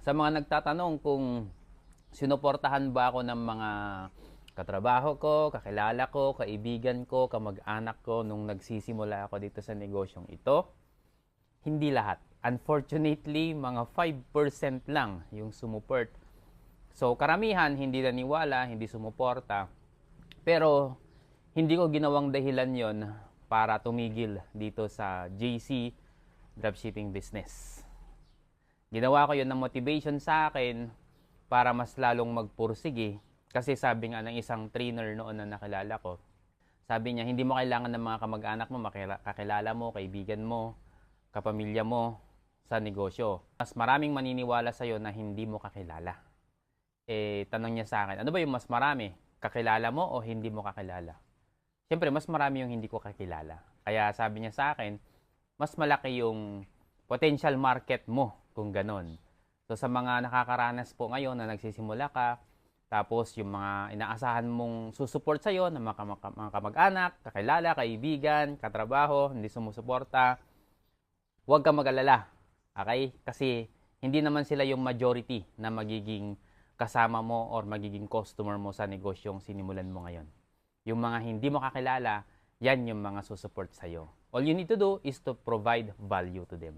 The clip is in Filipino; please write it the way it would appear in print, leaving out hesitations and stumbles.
Sa mga nagtatanong kung sinuportahan ba ako ng mga katrabaho ko, kakilala ko, kaibigan ko, kamag-anak ko nung nagsisimula ako dito sa negosyong ito, hindi lahat. Unfortunately, mga 5% lang yung sumuport. So, karamihan hindi naniwala, hindi sumuporta. Pero, hindi ko ginawang dahilan yon para tumigil dito sa JC Dropshipping Business. Ginawa ko yun ng motivation sa akin para mas lalong magpursige. Kasi sabi nga ng isang trainer noon na nakilala ko, sabi niya, hindi mo kailangan ng mga kamag-anak mo, kakilala mo, kaibigan mo, kapamilya mo sa negosyo. Mas maraming maniniwala sa'yo na hindi mo kakilala. Tanong niya sa akin, ano ba yung mas marami? Kakilala mo o hindi mo kakilala? Siyempre, mas marami yung hindi ko kakilala. Kaya sabi niya sa akin, mas malaki yung potential market mo kung ganon. So sa mga nakakaranas po ngayon na nagsisimula ka, tapos yung mga inaasahan mong susuport sa'yo ng mga kamag-anak, kakilala, kaibigan, katrabaho, hindi sumusuporta, huwag kang mag-alala. Okay? Kasi hindi naman sila yung majority na magiging kasama mo or magiging customer mo sa negosyong sinimulan mo ngayon. Yung mga hindi mo kakilala, yan yung mga susuport sa'yo. All you need to do is to provide value to them.